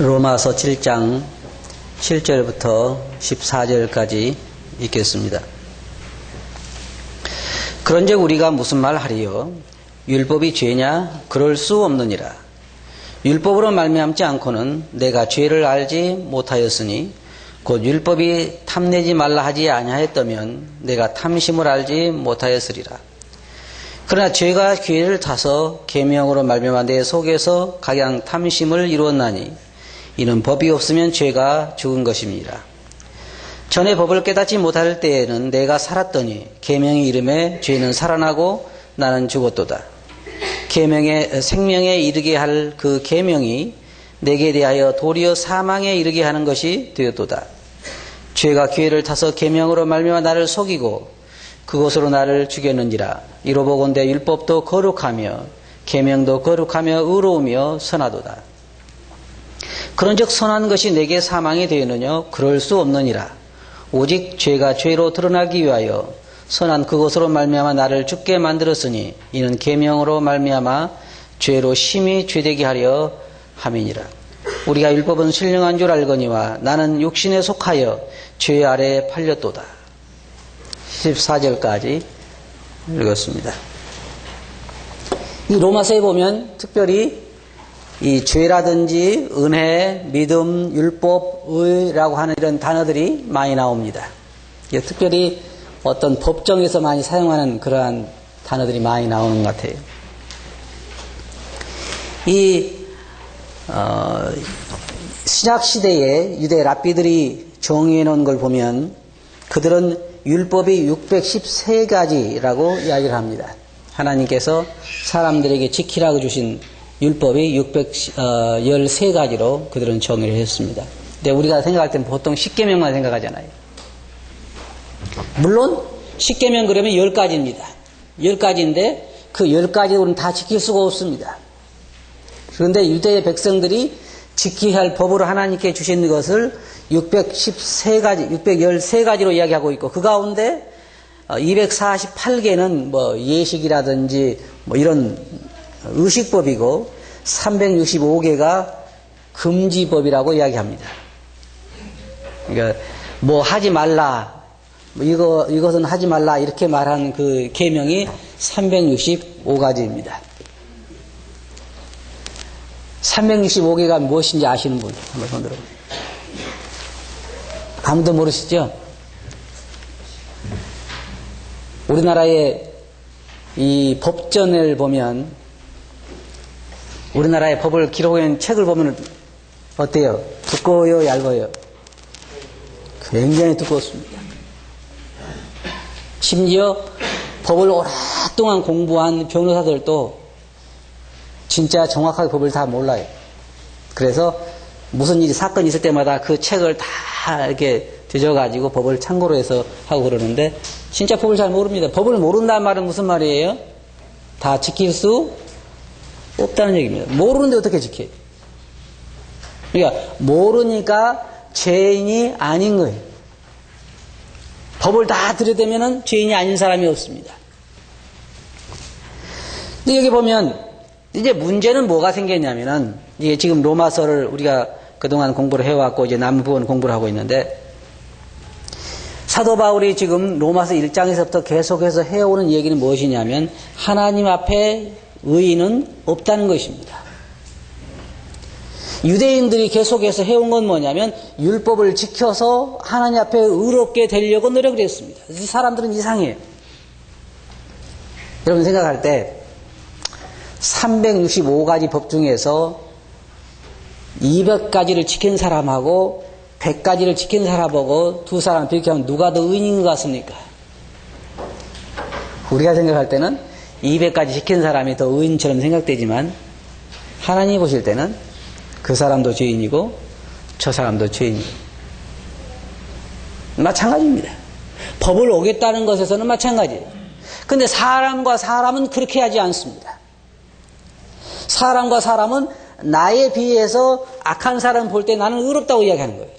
로마서 7장 7절부터 14절까지 읽겠습니다. 그런즉 우리가 무슨 말 하리요? 율법이 죄냐? 그럴 수 없느니라. 율법으로 말미암지 않고는 내가 죄를 알지 못하였으니 곧 율법이 탐내지 말라 하지 아니하였다면 내가 탐심을 알지 못하였으리라. 그러나 죄가 기회를 타서 계명으로 말미암아 내 속에서 각양 탐심을 이루었나니 이는 법이 없으면 죄가 죽은 것입니다. 전에 법을 깨닫지 못할 때에는 내가 살았더니 계명의 이름에 죄는 살아나고 나는 죽었도다. 계명의 생명에 이르게 할 그 계명이 내게 대하여 도리어 사망에 이르게 하는 것이 되었도다. 죄가 기회를 타서 계명으로 말미암아 나를 속이고 그것으로 나를 죽였는지라. 이로 보건대 율법도 거룩하며 계명도 거룩하며 의로우며 선하도다. 그런즉 선한 것이 내게 사망이 되었느냐? 그럴 수 없느니라. 오직 죄가 죄로 드러나기 위하여 선한 그것으로 말미암아 나를 죽게 만들었으니 이는 계명으로 말미암아 죄로 심히 죄되게 하려 함이니라. 우리가 율법은 신령한 줄 알거니와 나는 육신에 속하여 죄 아래 팔렸도다. 14절까지 읽었습니다. 이 로마서에 보면 특별히 이 죄라든지 은혜, 믿음, 율법, 의라고 하는 이런 단어들이 많이 나옵니다. 특별히 어떤 법정에서 많이 사용하는 그러한 단어들이 많이 나오는 것 같아요. 이 신약시대에 유대 랍비들이 정의해 놓은 걸 보면 그들은 율법이 613가지라고 이야기를 합니다. 하나님께서 사람들에게 지키라고 주신 율법이 613가지로 그들은 정의를 했습니다. 근데 우리가 생각할 때는 보통 10계명만 생각하잖아요. 물론 10계명 그러면 10가지입니다. 10가지인데 그 10가지로는 다 지킬 수가 없습니다. 그런데 유대의 백성들이 지켜야 할 법으로 하나님께 주신 것을 613가지로 이야기하고 있고 그 가운데 248개는 뭐 예식이라든지 뭐 이런 의식법이고 365개가 금지법이라고 이야기합니다. 그러니까 뭐 하지 말라, 뭐 이것은 하지 말라 이렇게 말하는 그 계명이 365가지입니다. 365개가 무엇인지 아시는 분 한번 손 들어보세요. 아무도 모르시죠? 우리나라의 이 법전을 보면 우리나라의 법을 기록해 놓은 책을 보면 어때요? 두꺼워요? 얇아요? 굉장히 두껍습니다. 심지어 법을 오랫동안 공부한 변호사들도 진짜 정확하게 법을 다 몰라요. 그래서 무슨 일이 사건이 있을 때마다 그 책을 다 이렇게 뒤져가지고 법을 참고로 해서 하고 그러는데 진짜 법을 잘 모릅니다. 법을 모른다는 말은 무슨 말이에요? 다 지킬 수 없다는 얘기입니다. 모르는데 어떻게 지켜요? 그러니까 모르니까 죄인이 아닌 거예요. 법을 다 들여다보면 죄인이 아닌 사람이 없습니다. 근데 여기 보면 이제 문제는 뭐가 생겼냐면은 이게 지금 로마서를 우리가 그동안 공부를 해왔고 이제 남은 부분 공부를 하고 있는데 사도 바울이 지금 로마서 1장에서부터 계속해서 해오는 얘기는 무엇이냐면 하나님 앞에 의인은 없다는 것입니다. 유대인들이 계속해서 해온 건 뭐냐면 율법을 지켜서 하나님 앞에 의롭게 되려고 노력을 했습니다. 사람들은 이상해요. 여러분 생각할 때 365가지 법 중에서 200가지를 지킨 사람하고 100가지를 지킨 사람하고 두 사람 비교하면 누가 더 의인인 것 같습니까? 우리가 생각할 때는 200가지 지킨 사람이 더 의인처럼 생각되지만 하나님이 보실 때는 그 사람도 죄인이고 저 사람도 죄인이고 마찬가지입니다. 법을 오겠다는 것에서는 마찬가지예요. 그런데 사람과 사람은 그렇게 하지 않습니다. 사람과 사람은 나에 비해서 악한 사람 볼 때 나는 의롭다고 이야기하는 거예요.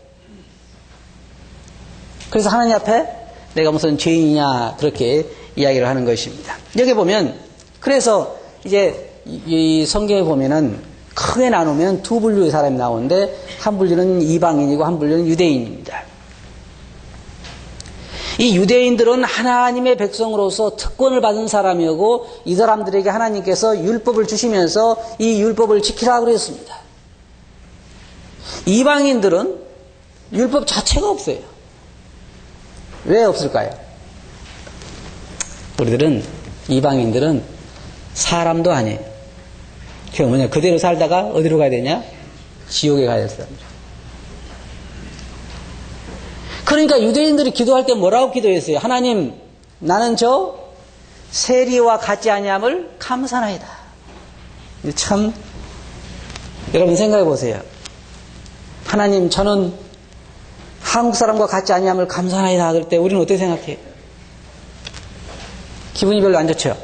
그래서 하나님 앞에 내가 무슨 죄인이냐 그렇게 이야기를 하는 것입니다. 여기 보면 그래서 이제 이 성경에 보면은 크게 나누면 두 분류의 사람이 나오는데 한 분류는 이방인이고 한 분류는 유대인입니다. 이 유대인들은 하나님의 백성으로서 특권을 받은 사람이고 이 사람들에게 하나님께서 율법을 주시면서 이 율법을 지키라고 그랬습니다. 이방인들은 율법 자체가 없어요. 왜 없을까요? 이방인들은 사람도 아니에요. 그게 뭐냐? 그대로 살다가 어디로 가야 되냐? 지옥에 가야 됐어요. 그러니까 유대인들이 기도할 때 뭐라고 기도했어요? 하나님, 나는 저 세리와 같지 아니함을 감사나이다. 참, 여러분 생각해 보세요. 하나님, 저는 한국 사람과 같지 아니함을 감사나이다 할 때 우리는 어떻게 생각해요? 기분이 별로 안 좋죠?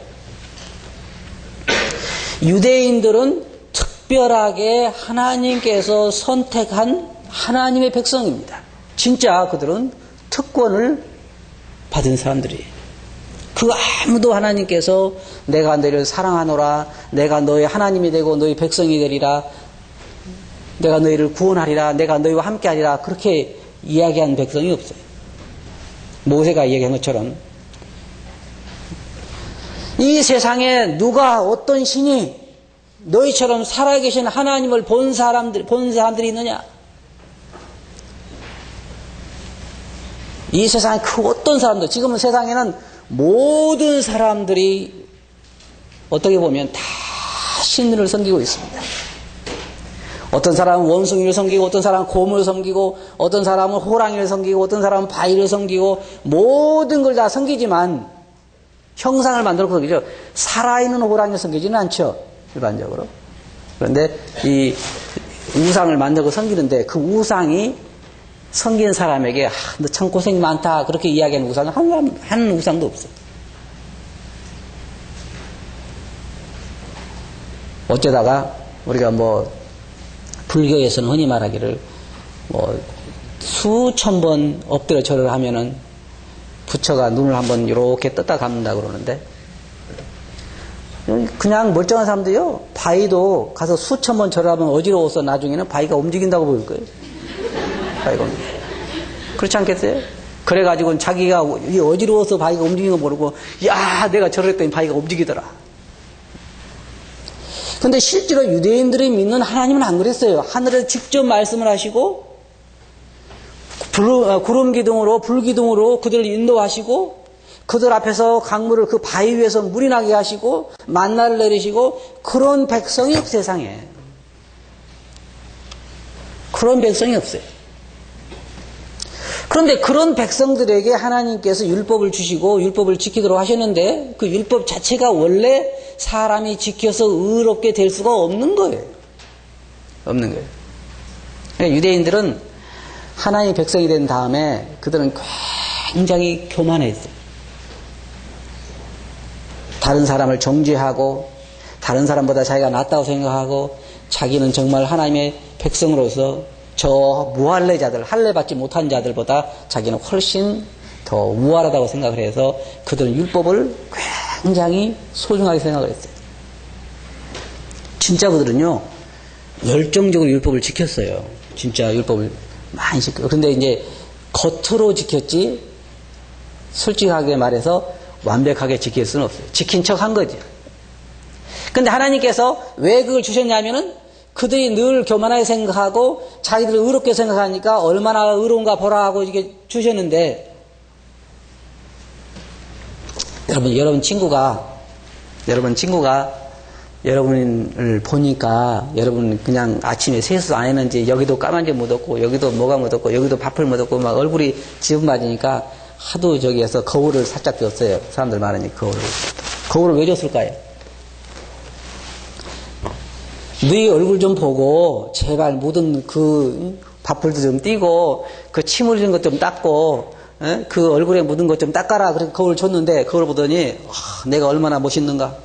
유대인들은 특별하게 하나님께서 선택한 하나님의 백성입니다. 진짜 그들은 특권을 받은 사람들이에요. 그 아무도 하나님께서 내가 너희를 사랑하노라, 내가 너희 하나님이 되고 너희 백성이 되리라, 내가 너희를 구원하리라, 내가 너희와 함께하리라 그렇게 이야기한 백성이 없어요. 모세가 이야기한 것처럼 이 세상에 누가 어떤 신이 너희처럼 살아계신 하나님을 본 사람들이 있느냐? 이 세상에 그 어떤 사람도, 지금은 세상에는 모든 사람들이 어떻게 보면 다 신을 섬기고 있습니다. 어떤 사람은 원숭이를 섬기고, 어떤 사람은 곰을 섬기고, 어떤 사람은 호랑이를 섬기고, 어떤 사람은 바위를 섬기고, 모든 걸 다 섬기지만 형상을 만들어 섬기죠. 살아있는 호랑이를 섬기지는 않죠, 일반적으로. 그런데 이 우상을 만들고 섬기는데 그 우상이 섬긴 사람에게 너 참 고생 많다 그렇게 이야기하는 우상은 한 우상도 없어. 어쩌다가 우리가 불교에서는 흔히 말하기를 수천 번 엎드려 절을 하면은 부처가 눈을 한번 이렇게 떴다 감는다 그러는데, 그냥 멀쩡한 사람도요, 바위도 가서 수천 번 절을 하면 어지러워서 나중에는 바위가 움직인다고 보일 거예요. 바위가 그렇지 않겠어요? 그래가지고 자기가 어지러워서 바위가 움직이는 거 모르고, 야, 내가 절했더니 바위가 움직이더라. 근데 실제로 유대인들이 믿는 하나님은 안 그랬어요. 하늘에서 직접 말씀을 하시고, 구름 기둥으로, 불 기둥으로 그들을 인도하시고, 그들 앞에서 강물을 그 바위 위에서 물이 나게 하시고, 만나를 내리시고, 그런 백성이 없어요, 세상에. 그런 백성이 없어요. 그런데 그런 백성들에게 하나님께서 율법을 주시고 율법을 지키도록 하셨는데 그 율법 자체가 원래 사람이 지켜서 의롭게 될 수가 없는 거예요. 없는 거예요. 그러니까 유대인들은 하나님의 백성이 된 다음에 그들은 굉장히 교만했어요. 다른 사람을 정죄하고 다른 사람보다 자기가 낫다고 생각하고 자기는 정말 하나님의 백성으로서 저 무할례자들, 할례받지 못한 자들보다 자기는 훨씬 더 우월하다고 생각을 해서 그들은 율법을 굉장히 소중하게 생각을 했어요. 진짜 그들은요, 열정적으로 율법을 지켰어요. 진짜 율법을 많이 지켰어요. 그런데 이제 겉으로 지켰지, 솔직하게 말해서 완벽하게 지킬 수는 없어요. 지킨 척 한 거죠. 근데 하나님께서 왜 그걸 주셨냐면은 그들이 늘 교만하게 생각하고 자기들을 의롭게 생각하니까 얼마나 의로운가 보라 하고 이게 주셨는데, 여러분 친구가 여러분을 보니까 여러분 그냥 아침에 세수 안 했는지 여기도 까만 게 묻었고 여기도 뭐가 묻었고 여기도 밥을 묻었고 막 얼굴이 지분 맞으니까 하도 저기에서 거울을 살짝 줬어요. 사람들 많으니까 거울을 왜 줬을까요? 너희 얼굴 좀 보고 제발 묻은 그 밥풀도 좀 띄고 그 침 흘린 것 좀 닦고 그 얼굴에 묻은 것 좀 닦아라. 그렇게 거울 줬는데 그걸 보더니 내가 얼마나 멋있는가,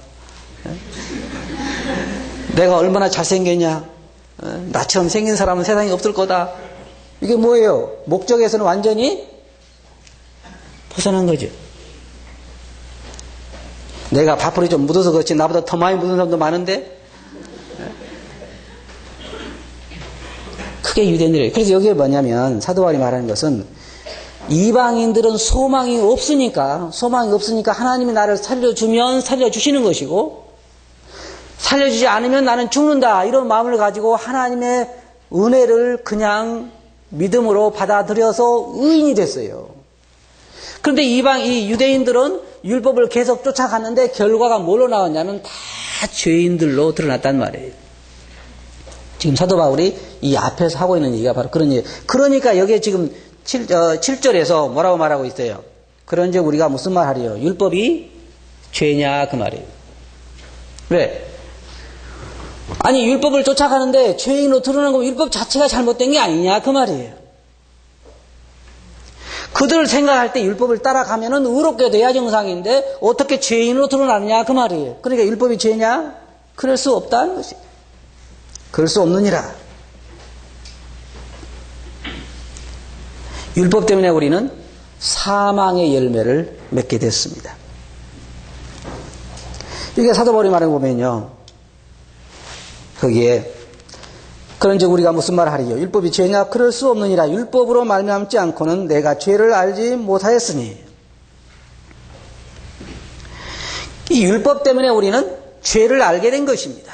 내가 얼마나 잘생겼냐, 나처럼 생긴 사람은 세상에 없을 거다. 이게 뭐예요? 목적에서는 완전히 벗어난 거죠. 내가 밥풀이 좀 묻어서 그렇지 나보다 더 많이 묻은 사람도 많은데 크게 유대인들이에요. 그래서 여기에 뭐냐면 사도 바울이 말하는 것은 이방인들은 소망이 없으니까 하나님이 나를 살려주면 살려주시는 것이고 살려주지 않으면 나는 죽는다 이런 마음을 가지고 하나님의 은혜를 그냥 믿음으로 받아들여서 의인이 됐어요. 그런데 이 유대인들은 율법을 계속 쫓아갔는데 결과가 뭘로 나왔냐면 다 죄인들로 드러났단 말이에요. 지금 사도 바울이 이 앞에서 하고 있는 얘기가 바로 그런 얘기예요. 그러니까 여기에 지금 7절에서 뭐라고 말하고 있어요? 그런즉 우리가 무슨 말 하리요? 율법이 죄냐 그 말이에요. 왜? 아니 율법을 쫓아가는데 죄인으로 드러난 거면 율법 자체가 잘못된 게 아니냐 그 말이에요. 그들 생각할 때 율법을 따라가면은 의롭게 돼야 정상인데 어떻게 죄인으로 드러나느냐 그 말이에요. 그러니까 율법이 죄냐? 그럴 수 없다는 것이. 그럴 수 없느니라. 율법 때문에 우리는 사망의 열매를 맺게 됐습니다. 이게 사도 바울이 말해 보면요. 거기에 그런즉 우리가 무슨 말을 하리요? 율법이 죄냐? 그럴 수 없느니라. 율법으로 말미암지 않고는 내가 죄를 알지 못하였으니. 이 율법 때문에 우리는 죄를 알게 된 것입니다.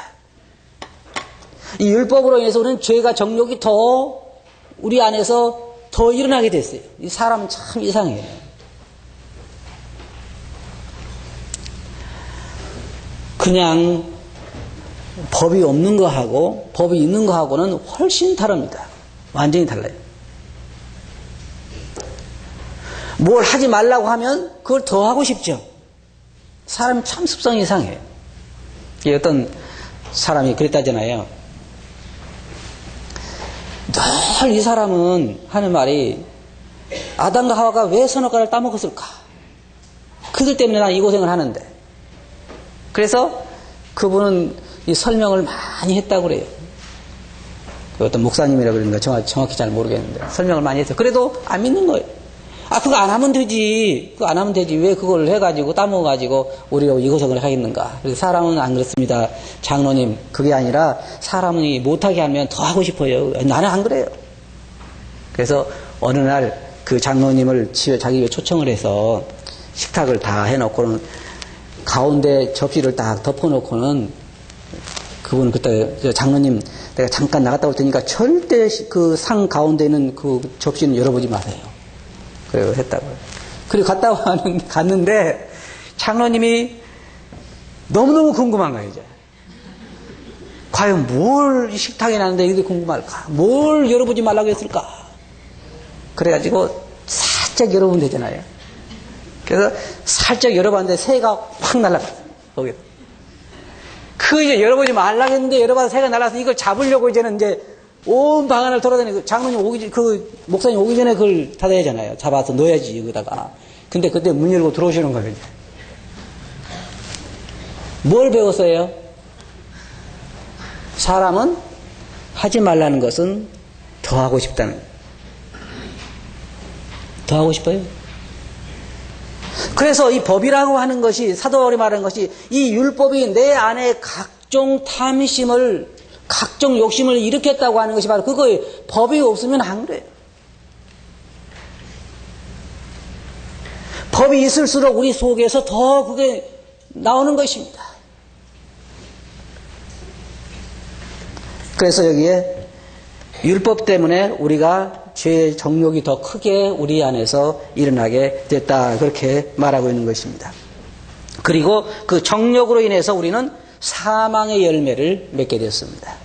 이 율법으로 인해서 우리는 죄가 정욕이 더 우리 안에서 더 일어나게 됐어요. 이 사람은 참 이상해요. 그냥 법이 없는 거하고 법이 있는 거하고는 훨씬 다릅니다. 완전히 달라요. 뭘 하지 말라고 하면 그걸 더 하고 싶죠. 사람이 참 습성이 이상해요. 어떤 사람이 그랬다잖아요. 늘 이 사람은 하는 말이 아담과 하와가 왜 선악과를 따먹었을까? 그들 때문에 난 이 고생을 하는데. 그래서 그분은 이 설명을 많이 했다고 그래요. 어떤 목사님이라 그러는가 정확히 잘 모르겠는데 설명을 많이 했어요. 그래도 안 믿는 거예요. 아 그거 안 하면 되지. 그거 안 하면 되지. 왜 그걸 해가지고 따먹어가지고 우리가 이 고생을 하겠는가. 그래서 사람은 안 그렇습니다. 장로님 그게 아니라 사람이 못하게 하면 더 하고 싶어요. 나는 안 그래요. 그래서 어느 날 그 장로님을 자기가 초청을 해서 식탁을 다 해놓고는 가운데 접시를 딱 덮어놓고는 그분은 그때 장로님 내가 잠깐 나갔다 올 테니까 절대 그 상 가운데 있는 그 접시는 열어보지 마세요. 그래서 했다고요. 그리고 갔는데 장로님이 너무너무 궁금한 거예요. 이제 과연 뭘 이 식탁에 놨는데 이게 궁금할까? 뭘 열어보지 말라고 했을까? 그래가지고 살짝 열어보면 되잖아요. 그래서 살짝 열어봤는데 새가 확 날아갔어요. 거기서. 그 이제 열어보지 말라고 했는데 열어봐서 새가 날아서 이걸 잡으려고 이제는 이제 온 방안을 돌아다니고 장로님 목사님 오기 전에 그걸 닫아야 하잖아요. 잡아서 넣어야지 여기다가. 근데 그때 문 열고 들어오시는 거예요. 이제. 뭘 배웠어요? 사람은 하지 말라는 것은 더 하고 싶다는 거예요. 더 하고 싶어요. 그래서 이 법이라고 하는 것이 사도 바울이 말하는 것이 이 율법이 내 안에 각종 탐심을 각종 욕심을 일으켰다고 하는 것이 바로 그거예요. 법이 없으면 안 그래요. 법이 있을수록 우리 속에서 더 그게 나오는 것입니다. 그래서 여기에 율법 때문에 우리가 죄의 정욕이 더 크게 우리 안에서 일어나게 됐다. 그렇게 말하고 있는 것입니다. 그리고 그 정욕으로 인해서 우리는 사망의 열매를 맺게 됐습니다.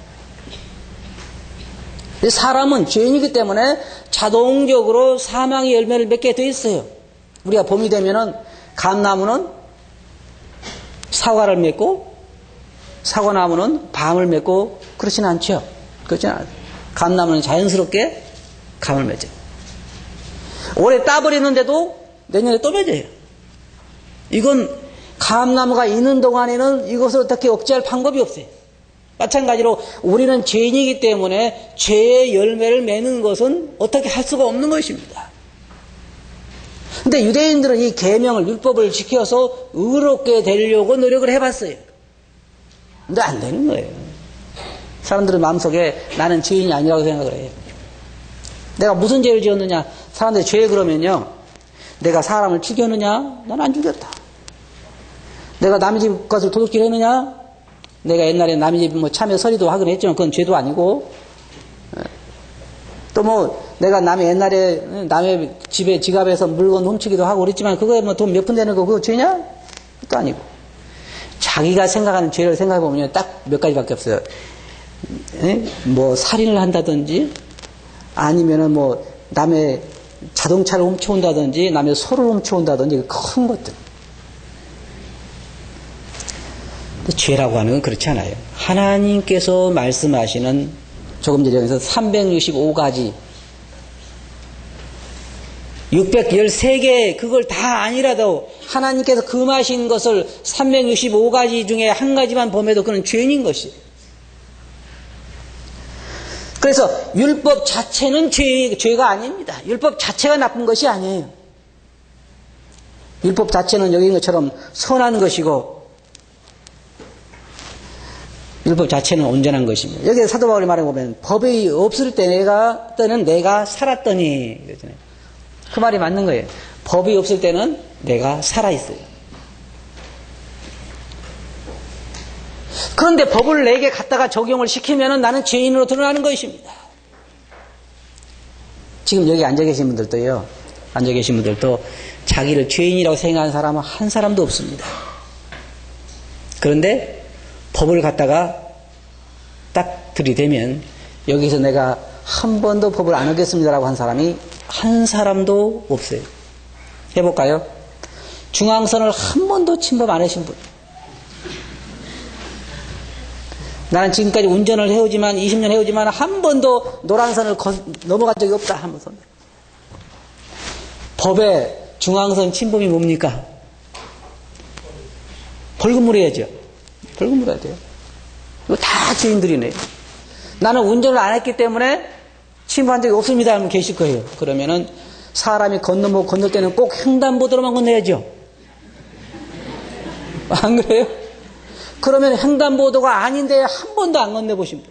사람은 죄인이기 때문에 자동적으로 사망의 열매를 맺게 돼 있어요. 우리가 봄이 되면은 감나무는 사과를 맺고 사과나무는 밤을 맺고 그렇지는 않죠. 그렇지는 않아요. 감나무는 자연스럽게 감을 맺어요. 올해 따버리는데도 내년에 또 맺어요. 이건 감나무가 있는 동안에는 이것을 어떻게 억제할 방법이 없어요. 마찬가지로 우리는 죄인이기 때문에 죄의 열매를 맺는 것은 어떻게 할 수가 없는 것입니다. 근데 유대인들은 이 계명을 율법을 지켜서 의롭게 되려고 노력을 해봤어요. 근데 안 되는 거예요. 사람들은 마음속에 나는 죄인이 아니라고 생각을 해요. 내가 무슨 죄를 지었느냐? 사람들이 죄 그러면요. 내가 사람을 죽였느냐? 난 안 죽였다. 내가 남의 집 것을 도둑질 했느냐? 내가 옛날에 남의 집 뭐 참여 서리도 하긴 했지만 그건 죄도 아니고, 또 뭐 내가 남의 옛날에 남의 집에 지갑에서 물건 훔치기도 하고 그랬지만 그거에 뭐 돈 몇 푼 되는 거 그거 죄냐? 그것도 아니고. 자기가 생각하는 죄를 생각해 보면 딱 몇 가지밖에 없어요. 뭐 살인을 한다든지, 아니면은 뭐 남의 자동차를 훔쳐온다든지, 남의 소를 훔쳐온다든지 큰 것들. 죄라고 하는 건 그렇지 않아요. 하나님께서 말씀하시는 조금 전에 여기서 365가지 613개 그걸 다 아니라도 하나님께서 금하신 것을 365가지 중에 한 가지만 범해도 그건 죄인인 것이에요. 그래서 율법 자체는 죄가 아닙니다. 율법 자체가 나쁜 것이 아니에요. 율법 자체는 여기 있는 것처럼 선한 것이고 율법 자체는 온전한 것입니다. 여기 사도 바울이 말해보면 법이 없을 때는 내가 살았더니 그러잖아요. 그 말이 맞는 거예요. 법이 없을 때는 내가 살아있어요. 그런데 법을 내게 갖다가 적용을 시키면 나는 죄인으로 드러나는 것입니다. 지금 여기 앉아 계신 분들도 자기를 죄인이라고 생각하는 사람은 한 사람도 없습니다. 그런데 법을 갖다가 딱 들이대면 여기서 내가 한 번도 법을 안 어겼습니다라고 한 사람이 한 사람도 없어요. 해볼까요? 중앙선을 한 번도 침범 안 하신 분. 나는 지금까지 운전을 해오지만 20년 해오지만 한 번도 노란선을 넘어간 적이 없다. 한 번도. 법의 중앙선 침범이 뭡니까? 벌금 물어야죠. 벌금 물어야 돼요. 이거 다 죄인들이네. 나는 운전을 안 했기 때문에 침범한 적이 없습니다 하면 계실 거예요. 그러면은 사람이 건널 때는 꼭 횡단보도로만 건너야죠. 안 그래요? 그러면 횡단보도가 아닌데 한 번도 안 건너보신 분.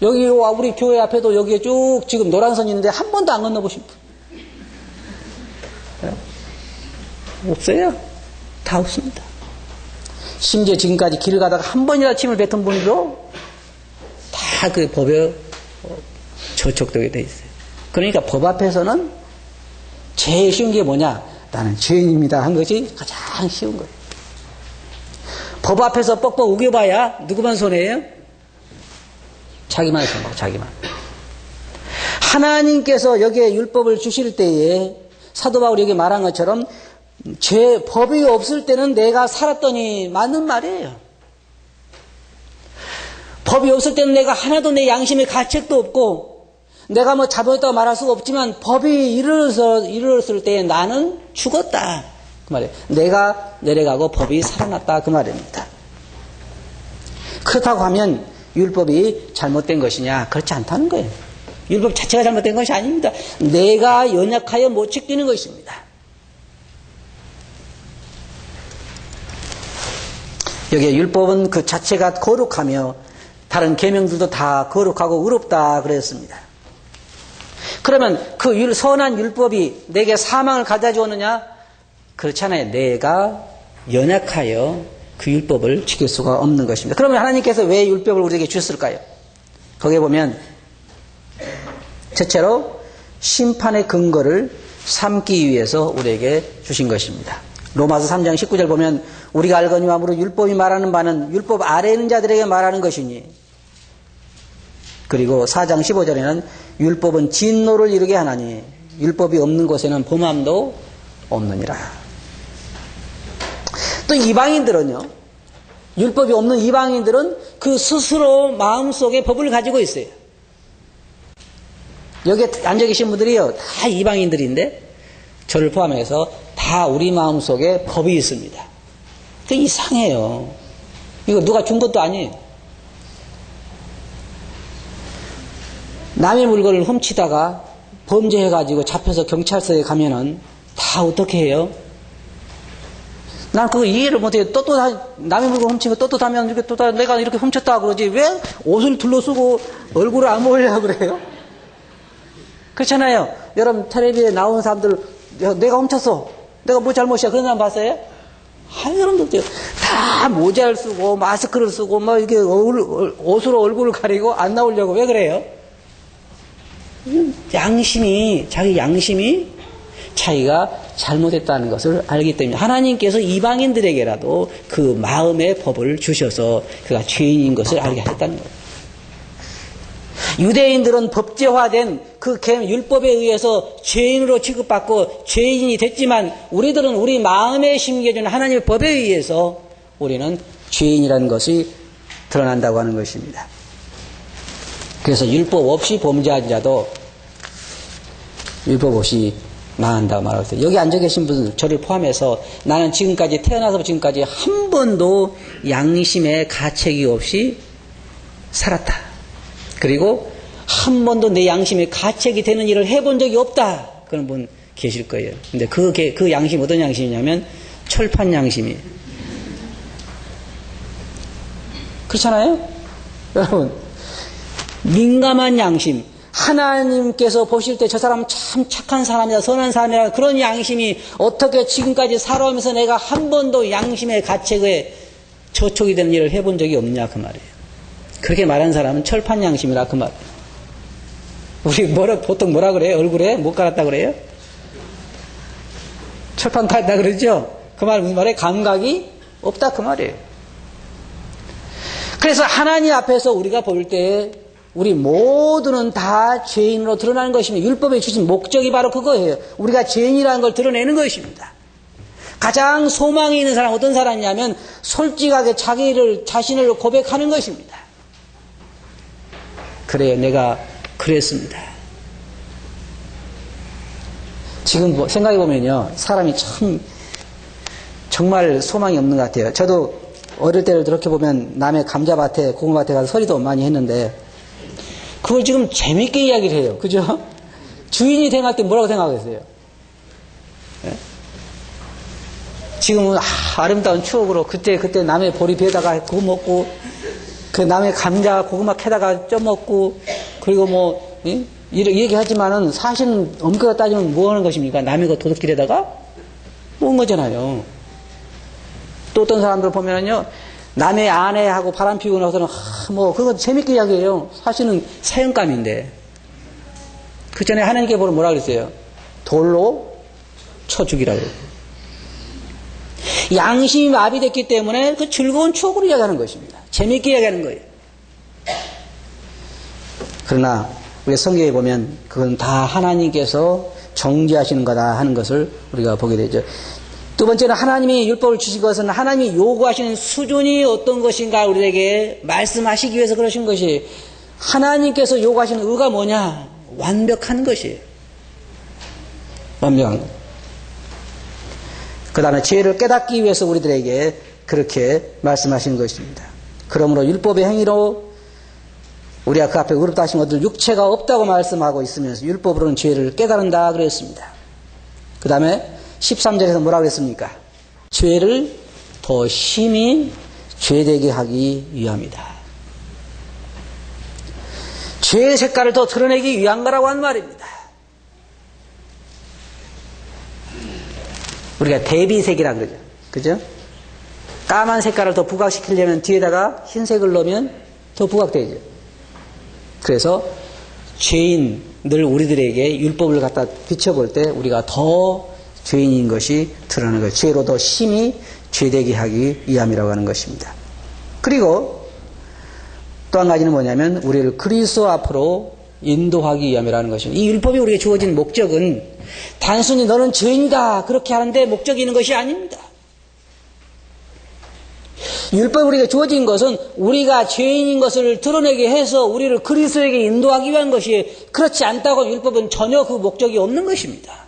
여기 우리 교회 앞에도 여기에 쭉 지금 노란선이 있는데 한 번도 안 건너보신 분. 없어요? 다 없습니다. 심지어 지금까지 길을 가다가 한 번이라도 침을 뱉은 분도 다 그 법에 저촉되게 돼 있어요. 그러니까 법 앞에서는 제일 쉬운 게 뭐냐? 나는 죄인입니다 한 것이 가장 쉬운 거예요. 법 앞에서 뻑뻑 우겨봐야 누구만 손해예요? 자기만 손해요. 자기만. 하나님께서 여기에 율법을 주실 때에 사도 바울이 여기 말한 것처럼 법이 없을 때는 내가 살았더니 맞는 말이에요. 법이 없을 때는 내가 하나도 내 양심의 가책도 없고 내가 뭐 잘못했다고 말할 수가 없지만 법이 이르렀을 때 나는 죽었다. 그 말이에요. 내가 내려가고 법이 살아났다. 그 말입니다. 그렇다고 하면 율법이 잘못된 것이냐? 그렇지 않다는 거예요. 율법 자체가 잘못된 것이 아닙니다. 내가 연약하여 못 지키는 것입니다. 여기에 율법은 그 자체가 거룩하며 다른 계명들도 다 거룩하고 의롭다 그랬습니다. 그러면 그 선한 율법이 내게 사망을 가져다 주었느냐? 그렇잖아요. 내가 연약하여 그 율법을 지킬 수가 없는 것입니다. 그러면 하나님께서 왜 율법을 우리에게 주셨을까요? 거기에 보면 첫째로 심판의 근거를 삼기 위해서 우리에게 주신 것입니다. 로마서 3장 19절 보면 우리가 알거니와 무릇 율법이 말하는 바는 율법 아래에 있는 자들에게 말하는 것이니, 그리고 4장 15절에는 율법은 진노를 이루게 하나니 율법이 없는 곳에는 범함도 없느니라. 또 이방인들은요, 율법이 없는 이방인들은 그 스스로 마음속에 법을 가지고 있어요. 여기에 앉아 계신 분들이요, 다 이방인들인데 저를 포함해서 다 우리 마음속에 법이 있습니다. 그 이상해요. 이거 누가 준 것도 아니에요. 남의 물건을 훔치다가 범죄해가지고 잡혀서 경찰서에 가면은 다 어떻게 해요? 난 그거 이해를 못해요. 남의 물건 훔치고 떳떳하면 이렇게 내가 이렇게 훔쳤다 그러지 왜 옷을 둘러쓰고 얼굴을 안 보이려고 그래요? 그렇잖아요. 여러분 텔레비에 나오는 사람들 내가 훔쳤어. 내가 뭐 잘못이야. 그런 사람 봤어요? 여러분들 다 모자를 쓰고 마스크를 쓰고 막 이렇게 옷으로 얼굴을 가리고 안 나오려고 왜 그래요? 자기 양심이 자기가 잘못했다는 것을 알기 때문에 하나님께서 이방인들에게라도 그 마음의 법을 주셔서 그가 죄인인 것을 알게 하셨다는 거예요. 유대인들은 법제화된 그 율법에 의해서 죄인으로 취급받고 죄인이 됐지만 우리들은 우리 마음에 심겨진 하나님의 법에 의해서 우리는 죄인이라는 것이 드러난다고 하는 것입니다. 그래서 율법 없이 범죄한 자도 율법 없이 망한다고 말하고 있어요. 여기 앉아 계신 분들 저를 포함해서 나는 지금까지 태어나서 지금까지 한 번도 양심의 가책이 없이 살았다. 그리고 한 번도 내 양심에 가책이 되는 일을 해본 적이 없다. 그런 분 계실 거예요. 근데 그 양심 어떤 양심이냐면 철판 양심이에요. 그렇잖아요? 여러분 민감한 양심, 하나님께서 보실 때 저 사람은 참 착한 사람이다, 선한 사람이다, 그런 양심이 어떻게 지금까지 살아오면서 내가 한 번도 양심의 가책에 저촉이 되는 일을 해본 적이 없냐 그 말이에요. 그렇게 말하는 사람은 철판 양심이라 그 말이에요. 우리 보통 뭐라 그래요? 얼굴에 못 갈았다 그래요? 철판 갈았다 그러죠? 그 말 무슨 말이에요? 감각이 없다 그 말이에요. 그래서 하나님 앞에서 우리가 볼 때 우리 모두는 다 죄인으로 드러나는 것입니다. 율법에 주신 목적이 바로 그거예요. 우리가 죄인이라는 걸 드러내는 것입니다. 가장 소망이 있는 사람은 어떤 사람이냐면 솔직하게 자신을 고백하는 것입니다. 그래요. 내가 그랬습니다. 지금 생각해보면요. 사람이 참 정말 소망이 없는 것 같아요. 저도 어릴 때를 그렇게 보면 남의 감자밭에 고구마밭에 가서 서리도 많이 했는데 그걸 지금 재밌게 이야기를 해요. 그죠? 주인이 생각할 때 뭐라고 생각하겠어요? 네? 지금은 아름다운 추억으로 그때 남의 보리 배에다가 그거 먹고 그 남의 감자 고구마 캐다가 쪄먹고 그리고 뭐 이렇게 얘기하지만은 사실은 엄격하게 따지면 뭐 하는 것입니까? 남의 거 도둑질에다가 먹은 거잖아요. 또 어떤 사람들 보면은요 남의 아내하고 바람 피우고 나서는 그건 재밌게 이야기해요. 사실은 사형감인데 그 전에 하나님께 보면 뭐라 그랬어요? 돌로 쳐 죽이라고. 양심이 마비됐기 때문에 그 즐거운 추억으로 이야기하는 것입니다. 재밌게 이야기하는 거예요. 그러나 우리 성경에 보면 그건 다 하나님께서 정죄하시는 거다 하는 것을 우리가 보게 되죠. 두 번째는 하나님이 율법을 주신 것은 하나님이 요구하시는 수준이 어떤 것인가 우리에게 말씀하시기 위해서 그러신 것이 하나님께서 요구하시는 의가 뭐냐? 완벽한 것이에요. 완벽한 것. 그 다음에 죄를 깨닫기 위해서 우리들에게 그렇게 말씀하신 것입니다. 그러므로 율법의 행위로 우리가 그 앞에 의롭다 하신 것들 육체가 없다고 말씀하고 있으면서 율법으로는 죄를 깨달은다 그랬습니다. 그 다음에 13절에서 뭐라고 그랬습니까? 죄를 더 심히 죄되게 하기 위함이다. 죄의 색깔을 더 드러내기 위한 거라고 한 말입니다. 우리가 대비색이라 그러죠. 그죠? 까만 색깔을 더 부각시키려면 뒤에다가 흰색을 넣으면 더 부각되죠. 그래서 죄인들 우리들에게 율법을 갖다 비춰볼 때 우리가 더 죄인인 것이 드러나는 거예요. 죄로 더 심히 죄되게 하기 위함이라고 하는 것입니다. 그리고 또 한 가지는 뭐냐면 우리를 그리스도 앞으로 인도하기 위함이라는 것입니다. 이 율법이 우리에게 주어진 목적은 단순히 너는 죄인이다 그렇게 하는데 목적이 있는 것이 아닙니다. 율법이 우리에게 주어진 것은 우리가 죄인인 것을 드러내게 해서 우리를 그리스도에게 인도하기 위한 것이 그렇지 않다고 율법은 전혀 그 목적이 없는 것입니다.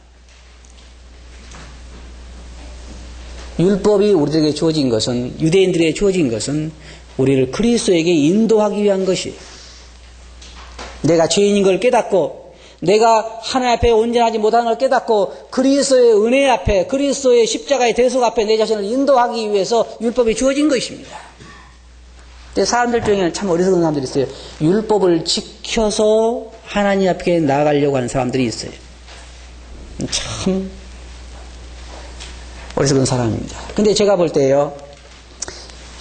율법이 우리에게 주어진 것은 유대인들에게 주어진 것은 우리를 그리스도에게 인도하기 위한 것이에요. 내가 죄인인 걸 깨닫고 내가 하나님 앞에 온전하지 못하는 걸 깨닫고 그리스도의 은혜 앞에 그리스도의 십자가의 대속 앞에 내 자신을 인도하기 위해서 율법이 주어진 것입니다. 근데 사람들 중에는 참 어리석은 사람들이 있어요. 율법을 지켜서 하나님 앞에 나아가려고 하는 사람들이 있어요. 참 어리석은 사람입니다. 근데 제가 볼 때요,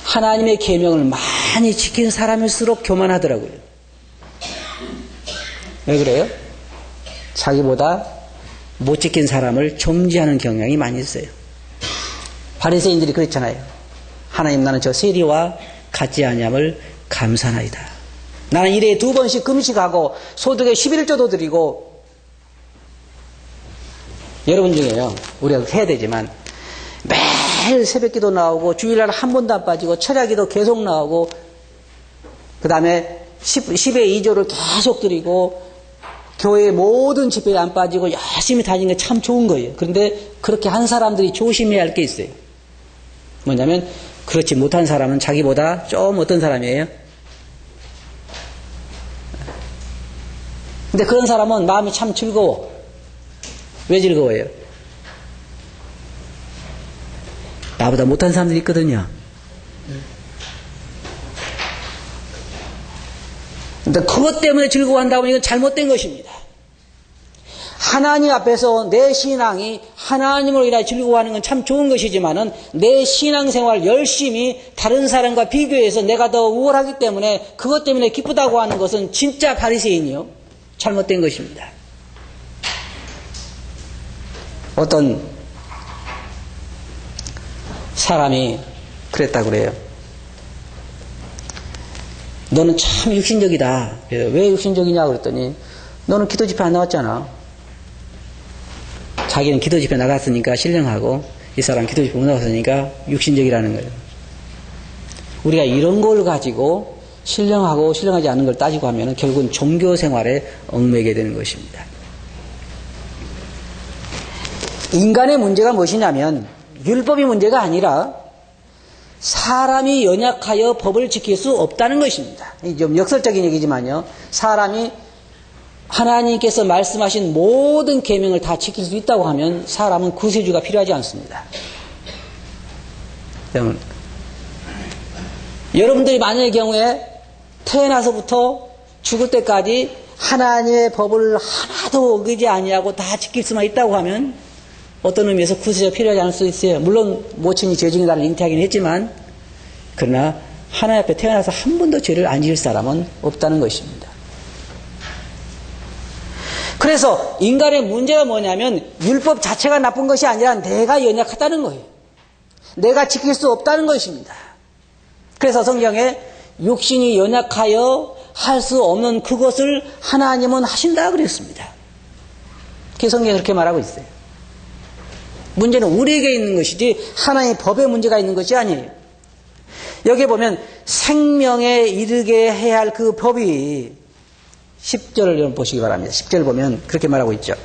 하나님의 계명을 많이 지킨 사람일수록 교만하더라고요. 왜 그래요? 자기보다 못 지킨 사람을 정죄하는 경향이 많이 있어요. 바리새인들이 그랬잖아요. 하나님, 나는 저 세리와 같지 아니함을 감사하나이다. 나는 일에 2번씩 금식하고 소득의 11조도 드리고. 여러분 중에요, 우리가 해야 되지만 매일 새벽기도 나오고 주일날 한 번도 안 빠지고 철야기도 계속 나오고 그 다음에 10의 2조를 계속 드리고 교회의 모든 집회에 안 빠지고 열심히 다니는 게 참 좋은 거예요. 그런데 그렇게 한 사람들이 조심해야 할 게 있어요. 뭐냐면 그렇지 못한 사람은 자기보다 좀 어떤 사람이에요? 근데 그런 사람은 마음이 참 즐거워. 왜 즐거워요? 나보다 못한 사람들이 있거든요. 근데 그것 때문에 즐거워한다면 이건 잘못된 것입니다. 하나님 앞에서 내 신앙이 하나님으로 인하여 즐거워하는 건 참 좋은 것이지만은 내 신앙생활 열심히 다른 사람과 비교해서 내가 더 우월하기 때문에 그것 때문에 기쁘다고 하는 것은 진짜 바리새인이요, 잘못된 것입니다. 어떤 사람이 그랬다고 그래요. 너는 참 육신적이다. 왜 육신적이냐 그랬더니 너는 기도 집회 안 나왔잖아. 자기는 기도 집회 나갔으니까 신령하고 이 사람 기도 집회 못 나갔으니까 육신적이라는 거예요. 우리가 이런 걸 가지고 신령하고 신령하지 않은 걸 따지고 하면 결국은 종교 생활에 얽매게 되는 것입니다. 인간의 문제가 무엇이냐면 율법이 문제가 아니라 사람이 연약하여 법을 지킬 수 없다는 것입니다. 좀 역설적인 얘기지만요, 사람이 하나님께서 말씀하신 모든 계명을 다 지킬 수 있다고 하면 사람은 구세주가 필요하지 않습니다. 여러분들이 만약의 경우에 태어나서부터 죽을 때까지 하나님의 법을 하나도 어기지 아니하고 다 지킬 수만 있다고 하면 어떤 의미에서 구세주가 필요하지 않을 수 있어요. 물론 모친이 죄 중에 나를 잉태하긴 했지만, 그러나 하나님 앞에 태어나서 한 번도 죄를 안 지을 사람은 없다는 것입니다. 그래서 인간의 문제가 뭐냐면 율법 자체가 나쁜 것이 아니라 내가 연약하다는 거예요. 내가 지킬 수 없다는 것입니다. 그래서 성경에 육신이 연약하여 할 수 없는 그것을 하나님은 하신다 그랬습니다. 성경이 그렇게 말하고 있어요. 문제는 우리에게 있는 것이지 하나님의 법에 문제가 있는 것이 아니에요. 여기 보면 생명에 이르게 해야 할 그 법이 10절을 좀 보시기 바랍니다. 10절 보면 그렇게 말하고 있죠.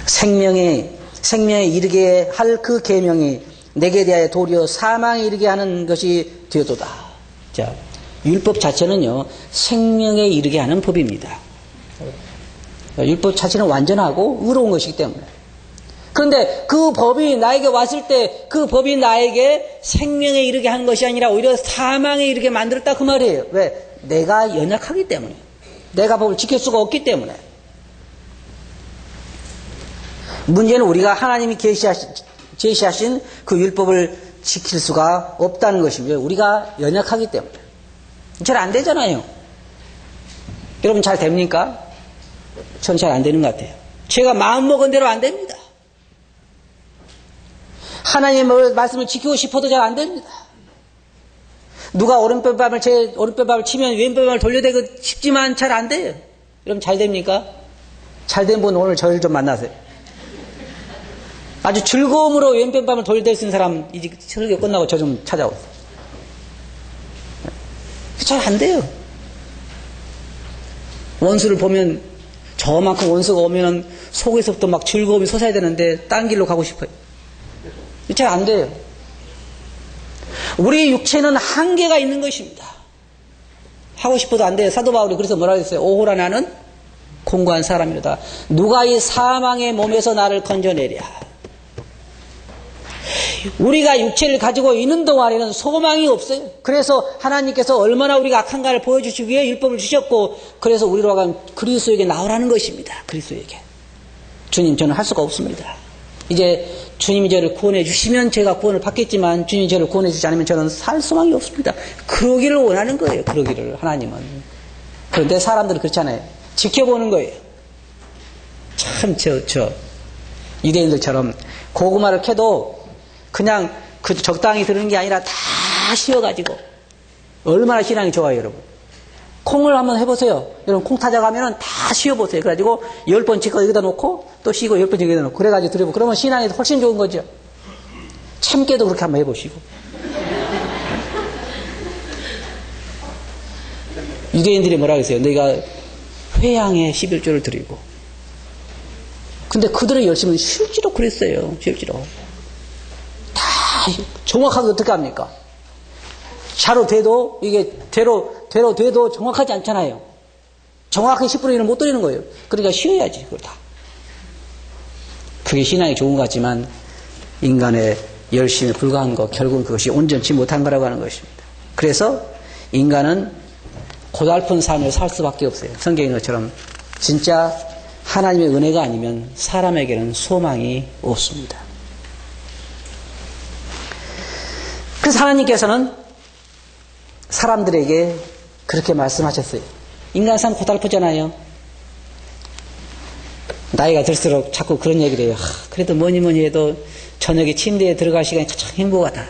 생명에 이르게 할 그 계명이 내게 대하여 도리어 사망에 이르게 하는 것이 되어도다. 자, 율법 자체는요, 생명에 이르게 하는 법입니다. 율법 자체는 완전하고 의로운 것이기 때문에. 그런데 그 법이 나에게 왔을 때 그 법이 나에게 생명에 이르게 하는 것이 아니라 오히려 사망에 이르게 만들었다 그 말이에요. 왜? 내가 연약하기 때문에. 내가 법을 지킬 수가 없기 때문에. 문제는 우리가 하나님이 제시하신 그 율법을 지킬 수가 없다는 것입니다. 우리가 연약하기 때문에. 잘 안 되잖아요. 여러분 잘 됩니까? 전 잘 안 되는 것 같아요. 제가 마음먹은 대로 안 됩니다. 하나님의 말씀을 지키고 싶어도 잘 안 됩니다. 누가 제 오른뺨을 치면 왼뺨을 돌려대고 싶지만 잘 안 돼요. 여러분 잘 됩니까? 잘 된 분 오늘 저를 좀 만나세요. 아주 즐거움으로 왼뺨을 돌려댈 수 있는 사람 이제 설교 끝나고 저 좀 찾아오세요. 잘 안 돼요. 원수를 보면 저만큼 원수가 오면 속에서부터 막 즐거움이 솟아야 되는데 딴 길로 가고 싶어요. 잘 안 돼요. 우리 육체는 한계가 있는 것입니다. 하고 싶어도 안 돼요. 사도 바울이 그래서 뭐라고 했어요? 오호라 나는 공고한 사람이로다. 누가 이 사망의 몸에서 나를 건져내랴. 우리가 육체를 가지고 있는 동안에는 소망이 없어요. 그래서 하나님께서 얼마나 우리가 악한가를 보여주시기 위해 율법을 주셨고, 그래서 우리로 하여금 그리스도에게 나오라는 것입니다. 그리스도에게. 주님, 저는 할 수가 없습니다. 이제 주님이 저를 구원해 주시면 제가 구원을 받겠지만, 주님이 저를 구원해 주지 않으면 저는 살 소망이 없습니다. 그러기를 원하는 거예요. 그러기를, 하나님은. 그런데 사람들은 그렇잖아요. 지켜보는 거예요. 참 유대인들처럼 고구마를 캐도 그냥 그 적당히 들은 게 아니라 다 씌워가지고, 얼마나 신앙이 좋아요, 여러분. 콩을 한번 해보세요. 여러분, 콩 타작하면 다 씌워보세요. 그래가지고 10번 찍어 여기다 놓고 또 씌고 10번 찍어 여기다 놓고 그래가지고 드려보고, 그러면 신앙이 훨씬 좋은 거죠. 참깨도 그렇게 한번 해보시고. 유대인들이 뭐라 그랬어요? 너희가 회양에 11조를 드리고. 근데 그들의 열심은 실제로 그랬어요. 실제로. 다 정확하게 어떻게 합니까? 자로 돼도 이게 대로 돼도 정확하지 않잖아요. 정확히 10분의 1을 못 드리는 거예요. 그러니까 쉬어야지, 그걸 다. 그게 신앙이 좋은 것 같지만 인간의 열심에 불과한 것, 결국은 그것이 온전치 못한 거라고 하는 것입니다. 그래서 인간은 고달픈 삶을 살 수밖에 없어요. 성경인 것처럼 진짜 하나님의 은혜가 아니면 사람에게는 소망이 없습니다. 그래서 하나님께서는 사람들에게 그렇게 말씀하셨어요. 인간 삶 고달프잖아요. 나이가 들수록 자꾸 그런 얘기를 해요. 그래도 뭐니 해도 저녁에 침대에 들어갈 시간이 가장 행복하다.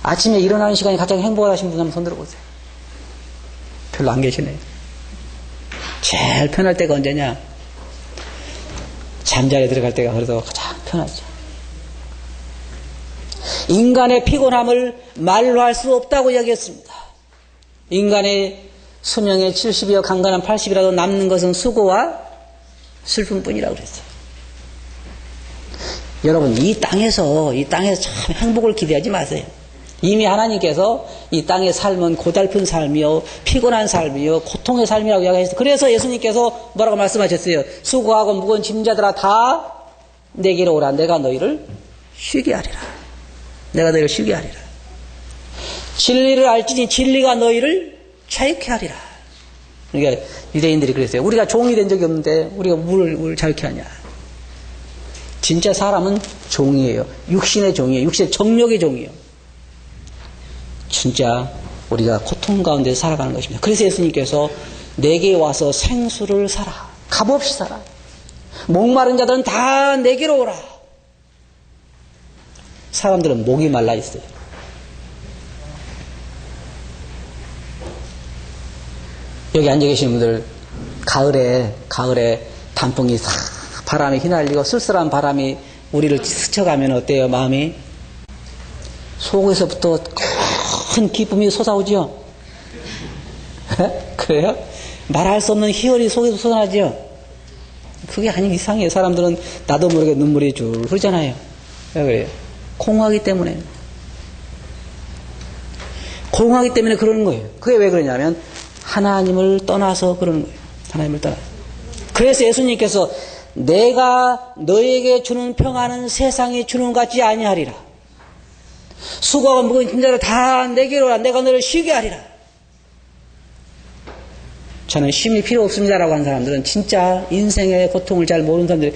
아침에 일어나는 시간이 가장 행복하신 분 한번 손 들어보세요. 별로 안 계시네요. 제일 편할 때가 언제냐? 잠자리에 들어갈 때가 그래도 가장 편하죠. 인간의 피곤함을 말로 할 수 없다고 이야기했습니다. 인간의 수명의 70이여 강건한 80이라도 남는 것은 수고와 슬픔뿐이라고 그랬어요. 여러분, 이 땅에서 참 행복을 기대하지 마세요. 이미 하나님께서 이 땅의 삶은 고달픈 삶이요, 피곤한 삶이요, 고통의 삶이라고 이야기하셨어요. 그래서 예수님께서 뭐라고 말씀하셨어요? 수고하고 무거운 짐자들아 다 내게로 오라. 내가 너희를 쉬게 하리라. 내가 너희를 쉬게 하리라. 진리를 알지니 진리가 너희를 자유케 하리라. 그러니까 유대인들이 그랬어요. 우리가 종이 된 적이 없는데 우리가 뭘 자유케 하냐. 진짜 사람은 종이에요. 육신의 종이에요. 육신의 정욕의 종이에요. 진짜 우리가 고통 가운데 살아가는 것입니다. 그래서 예수님께서 내게 와서 생수를 사라. 값없이 사라. 목마른 자들은 다 내게로 오라. 사람들은 목이 말라 있어요. 여기 앉아 계신 분들 가을에 단풍이 싹 바람에 휘날리고 쓸쓸한 바람이 우리를 스쳐가면 어때요? 마음이 속에서부터 큰 기쁨이 솟아오죠. 그래요? 말할 수 없는 희열이 속에서 솟아나죠. 그게 아니면 이상해요. 사람들은 나도 모르게 눈물이 줄 흐르잖아요. 왜 그래요? 공허하기 때문에. 공허하기 때문에 그러는 거예요. 그게 왜 그러냐면 하나님을 떠나서 그러는 거예요. 하나님을 떠나서. 그래서 예수님께서 내가 너에게 주는 평안은 세상이 주는 것 같지 아니하리라. 수고하고 무거운 짐자들 다 내게로 오라. 내가 너를 쉬게 하리라. 저는 쉼이 필요 없습니다라고 하는 사람들은 진짜 인생의 고통을 잘 모르는 사람들이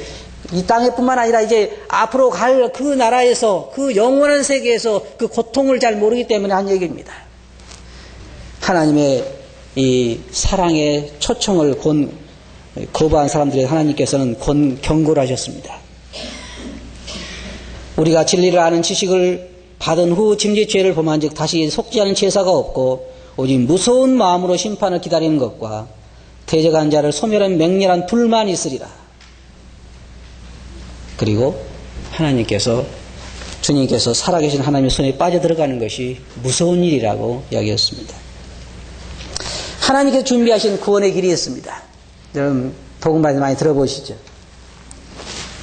이 땅에뿐만 아니라 이제 앞으로 갈 그 나라에서 그 영원한 세계에서 그 고통을 잘 모르기 때문에 한 얘기입니다. 하나님의 이 사랑의 초청을 거부한 사람들의 하나님께서는 경고를 하셨습니다. 우리가 진리를 아는 지식을 받은 후 짐짓 죄를 범한즉 다시 속지 않은 제사가 없고 오직 무서운 마음으로 심판을 기다리는 것과 대적한 자를 소멸한 맹렬한 불만 있으리라. 그리고 주님께서 살아계신 하나님의 손에 빠져들어가는 것이 무서운 일이라고 이야기했습니다. 하나님께서 준비하신 구원의 길이 있습니다. 여러분 복음 많이 들어보시죠.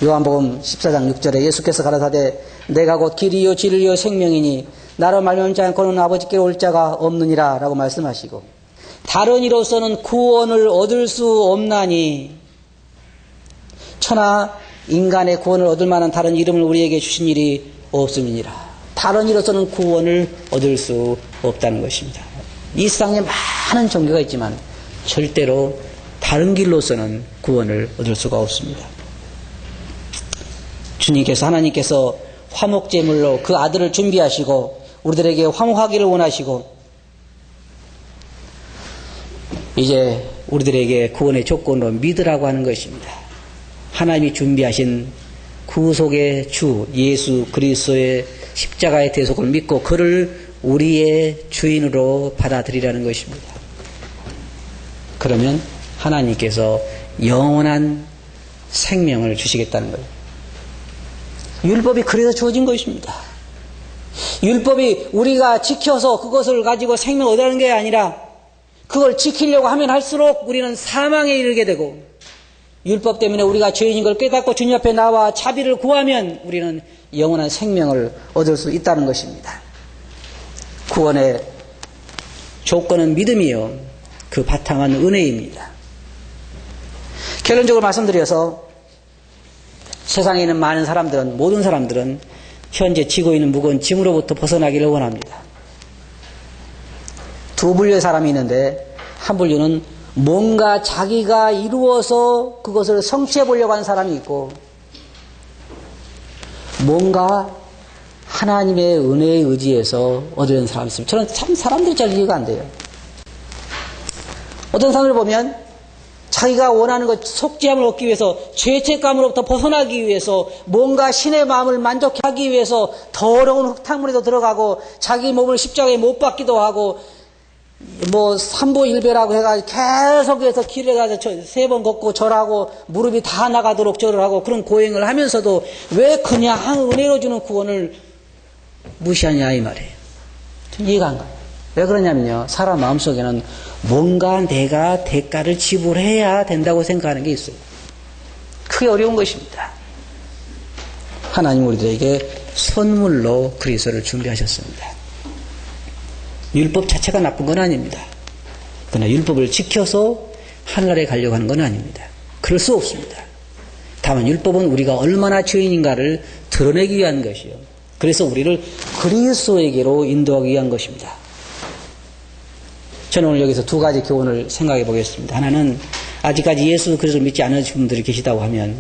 요한복음 14장 6절에 예수께서 가라사대 내가 곧 길이요 진리요 생명이니 나로 말미암지 않고는 아버지께로 올 자가 없느니라 라고 말씀하시고 다른 이로서는 구원을 얻을 수 없나니 천하 인간의 구원을 얻을 만한 다른 이름을 우리에게 주신 일이 없음이니라. 다른 이로서는 구원을 얻을 수 없다는 것입니다. 이 세상에 많은 종교가 있지만 절대로 다른 길로서는 구원을 얻을 수가 없습니다. 주님께서, 하나님께서 화목제물로 그 아들을 준비하시고 우리들에게 화목하기를 원하시고 이제 우리들에게 구원의 조건으로 믿으라고 하는 것입니다. 하나님이 준비하신 구속의 주 예수 그리스도의 십자가의 대속을 믿고 그를 우리의 주인으로 받아들이라는 것입니다. 그러면 하나님께서 영원한 생명을 주시겠다는 거예요. 율법이 그래서 주어진 것입니다. 율법이 우리가 지켜서 그것을 가지고 생명을 얻으라는 게 아니라 그걸 지키려고 하면 할수록 우리는 사망에 이르게 되고 율법 때문에 우리가 죄인인 걸 깨닫고 주님 앞에 나와 자비를 구하면 우리는 영원한 생명을 얻을 수 있다는 것입니다. 구원의 조건은 믿음이요 그 바탕은 은혜입니다. 결론적으로 말씀드려서 세상에 있는 많은 사람들은, 모든 사람들은 현재 지고 있는 무거운 짐으로부터 벗어나기를 원합니다. 두 분류의 사람이 있는데 한 분류는 뭔가 자기가 이루어서 그것을 성취해 보려고 하는 사람이 있고 뭔가 하나님의 은혜에 의지해서 얻으려는 사람이 있습니다. 저는 참 사람들이 잘 이해가 안 돼요. 어떤 사람을 보면 자기가 원하는 것, 속죄함을 얻기 위해서, 죄책감으로부터 벗어나기 위해서, 뭔가 신의 마음을 만족해 하기 위해서 더러운 흙탕물에도 들어가고 자기 몸을 십자가에 못 박기도 하고 삼보일배라고 해가지고 계속해서 길에 가서 3번 걷고 절하고 무릎이 다 나가도록 절을 하고 그런 고행을 하면서도 왜 그냥 은혜로 주는 구원을 무시하냐 이 말이에요. 이해가 안 가요. 왜 그러냐면요. 사람 마음속에는 뭔가 내가 대가를 지불해야 된다고 생각하는 게 있어요. 그게 어려운 것입니다. 하나님 우리들에게 선물로 그리스도를 준비하셨습니다. 율법 자체가 나쁜 건 아닙니다. 그러나 율법을 지켜서 하늘나라에 가려고 하는 건 아닙니다. 그럴 수 없습니다. 다만 율법은 우리가 얼마나 죄인인가를 드러내기 위한 것이요. 그래서 우리를 그리스도에게로 인도하기 위한 것입니다. 저는 오늘 여기서 두 가지 교훈을 생각해 보겠습니다. 하나는 아직까지 예수 그리스도를 믿지 않으신 분들이 계시다고 하면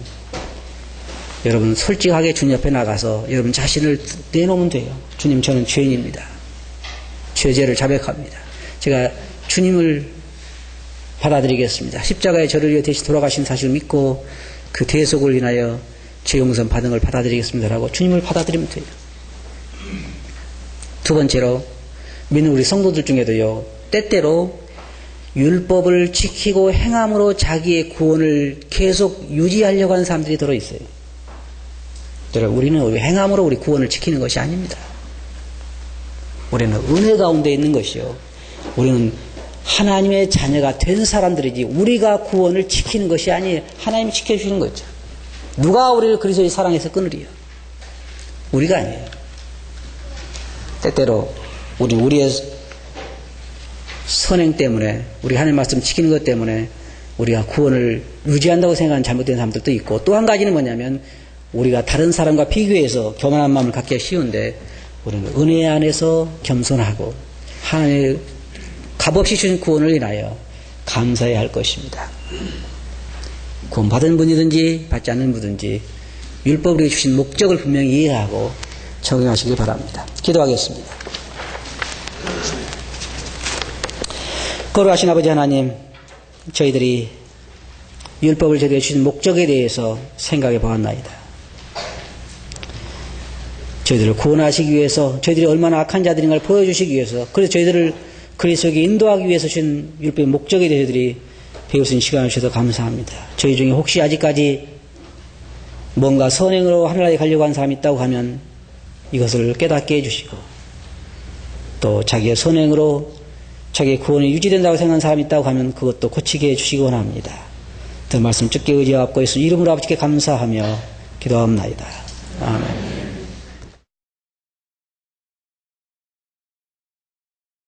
여러분 솔직하게 주님 앞에 나가서 여러분 자신을 내놓으면 돼요. 주님 저는 죄인입니다. 죄를 자백합니다. 제가 주님을 받아들이겠습니다. 십자가에 저를 위해 대신 돌아가신 사실을 믿고 그 대속을 인하여 죄 용서 받은 걸 받아들이겠습니다라고 주님을 받아들이면 돼요. 두 번째로 믿는 우리 성도들 중에도요. 때때로 율법을 지키고 행함으로 자기의 구원을 계속 유지하려고 하는 사람들이 들어있어요. 우리는 우리 행함으로 우리 구원을 지키는 것이 아닙니다. 우리는 은혜 가운데 있는 것이요. 우리는 하나님의 자녀가 된 사람들이지 우리가 구원을 지키는 것이 아니에요. 하나님이 지켜주시는 거죠. 누가 우리를 그리스도의 사랑에서 끊으리요? 우리가 아니에요. 때때로 우리의 선행 때문에 우리 하나님 말씀 지키는 것 때문에 우리가 구원을 유지한다고 생각하는 잘못된 사람들도 있고 또 한 가지는 뭐냐면 우리가 다른 사람과 비교해서 교만한 마음을 갖기가 쉬운데 우리는 은혜 안에서 겸손하고 하나님의 값없이 주신 구원을 인하여 감사해야 할 것입니다. 구원받은 분이든지 받지 않는 분이든지 율법으로 주신 목적을 분명히 이해하고 적용하시기 바랍니다. 기도하겠습니다. 거룩하신 아버지 하나님, 저희들이 율법을 저희들에게 주신 목적에 대해서 생각해 보았나이다. 저희들을 구원하시기 위해서 저희들이 얼마나 악한 자들인가를 보여주시기 위해서 그래서 저희들을 그리스도에게 인도하기 위해서 주신 율법의 목적에 대해 저희들이 배울 수 있는 시간을 주셔서 감사합니다. 저희 중에 혹시 아직까지 뭔가 선행으로 하늘나라에 가려고 하는 사람이 있다고 하면 이것을 깨닫게 해주시고 또 자기의 선행으로 자기의 구원이 유지된다고 생각하는 사람이 있다고 하면 그것도 고치게 해주시기 원합니다. 그 말씀 듣게 의지하옵고 예수 이름으로 아버지께 감사하며 기도합나이다. 아멘.